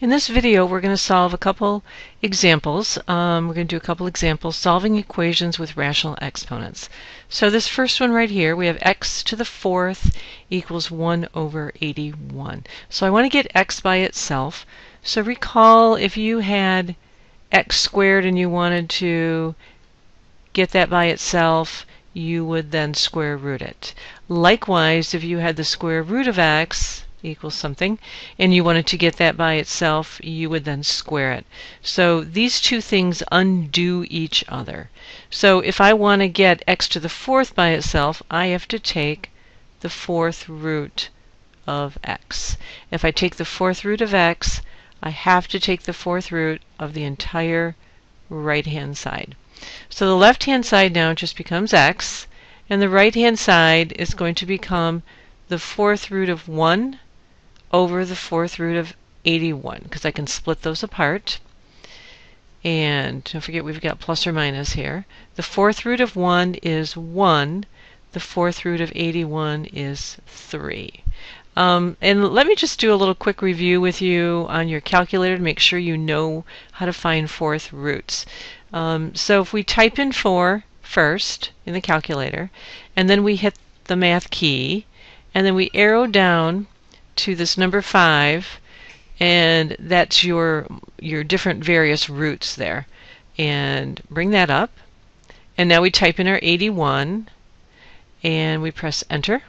In this video, we're going to solve a couple examples. We're going to do a couple examples solving equations with rational exponents. So this first one right here, we have x to the fourth equals 1 over 81. So I want to get x by itself. So recall if you had x squared and you wanted to get that by itself, you would then square root it. Likewise, if you had the square root of x equals something, and you wanted to get that by itself, you would then square it. So these two things undo each other. So if I want to get x to the fourth by itself, I have to take the fourth root of x. If I take the fourth root of x, I have to take the fourth root of the entire right-hand side. So the left-hand side now just becomes x, and the right-hand side is going to become the fourth root of 1 over the fourth root of 81, because I can split those apart. And don't forget we've got plus or minus here. The fourth root of 1 is 1. The fourth root of 81 is 3. And let me just do a little quick review with you on your calculator to make sure you know how to find fourth roots. So if we type in 4 first in the calculator, and then we hit the math key, and then we arrow down to this number 5, and that's your different various roots there. And bring that up, and now we type in our 81, and we press enter,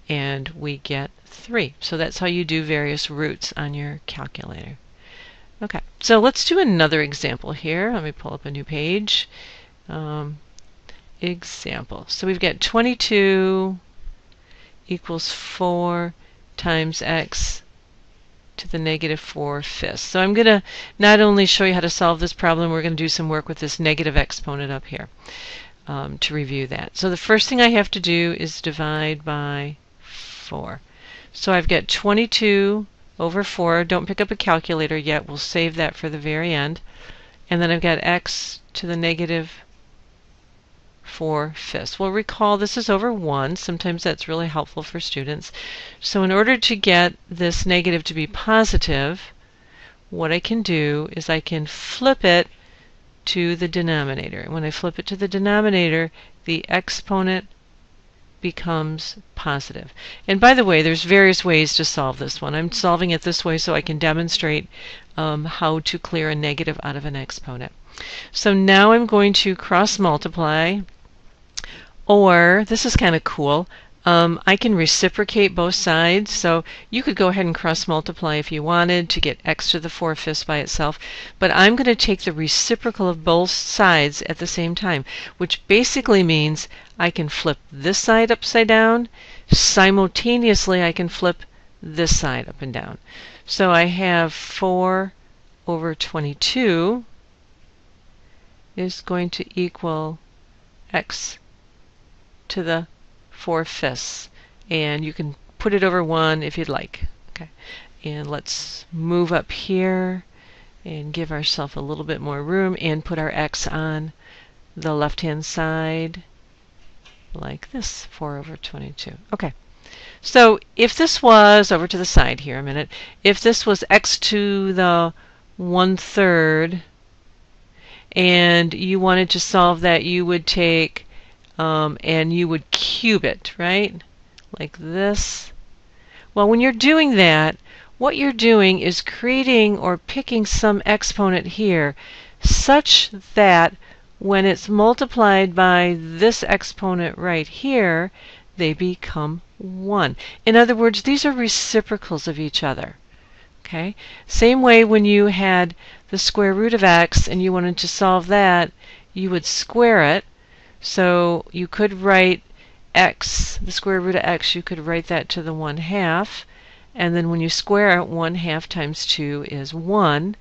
and we get 3. So that's how you do various roots on your calculator. Okay, so let's do another example here. Let me pull up a new page. Example. So we've got 22 equals 4 times x to the negative 4/5. So I'm going to not only show you how to solve this problem, we're going to do some work with this negative exponent up here to review that. So the first thing I have to do is divide by 4. So I've got 22 over 4. Don't pick up a calculator yet. We'll save that for the very end. And then I've got x to the negative 4/5. Well, recall this is over 1. Sometimes that's really helpful for students. So in order to get this negative to be positive, what I can do is I can flip it to the denominator. When I flip it to the denominator, the exponent becomes positive. And by the way, there's various ways to solve this one. I'm solving it this way so I can demonstrate how to clear a negative out of an exponent. So now I'm going to cross multiply, or this is kind of cool. I can reciprocate both sides, so you could go ahead and cross multiply if you wanted to get x to the 4/5 by itself, but I'm going to take the reciprocal of both sides at the same time, which basically means I can flip this side upside down. Simultaneously, I can flip this side up and down. So I have 4 over 22 is going to equal x to the 4/5, and you can put it over 1 if you'd like. Okay, and let's move up here and give ourselves a little bit more room and put our x on the left-hand side like this, 4 over 22. Okay, so if this was, over to the side here a minute, if this was x to the 1/3 and you wanted to solve that, you would take and you would cube it, right? Like this. Well, when you're doing that, what you're doing is creating or picking some exponent here such that when it's multiplied by this exponent right here, they become 1. In other words, these are reciprocals of each other. Okay? Same way when you had the square root of x and you wanted to solve that, you would square it. So you could write x, the square root of x, you could write that to the 1/2. And then when you square it, 1/2 times 2 is 1.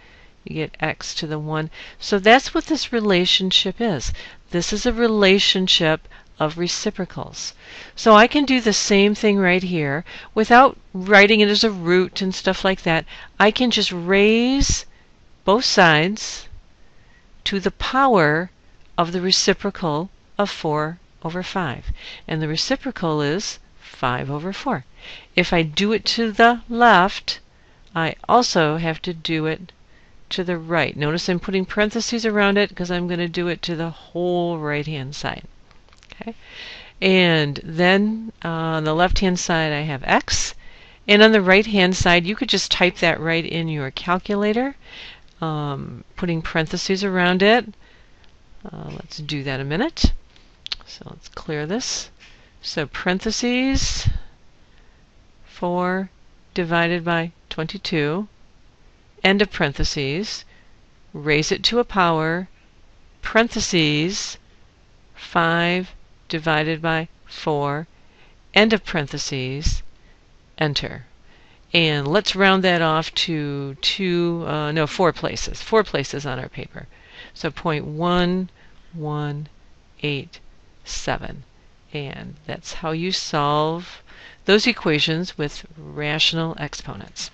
You get x to the 1. So that's what this relationship is. This is a relationship of reciprocals. So I can do the same thing right here without writing it as a root and stuff like that. I can just raise both sides to the power of the reciprocal of 4 over 5. And the reciprocal is 5 over 4. If I do it to the left, I also have to do it to the right. Notice I'm putting parentheses around it because I'm going to do it to the whole right-hand side. Okay? And then on the left-hand side I have x. And on the right-hand side, you could just type that right in your calculator, putting parentheses around it. Let's do that a minute. So let's clear this. So parentheses 4 divided by 22, end of parentheses, raise it to a power, parentheses 5 divided by 4, end of parentheses, enter. And let's round that off to 4 places. 4 places on our paper. So 0.1187. And that's how you solve those equations with rational exponents.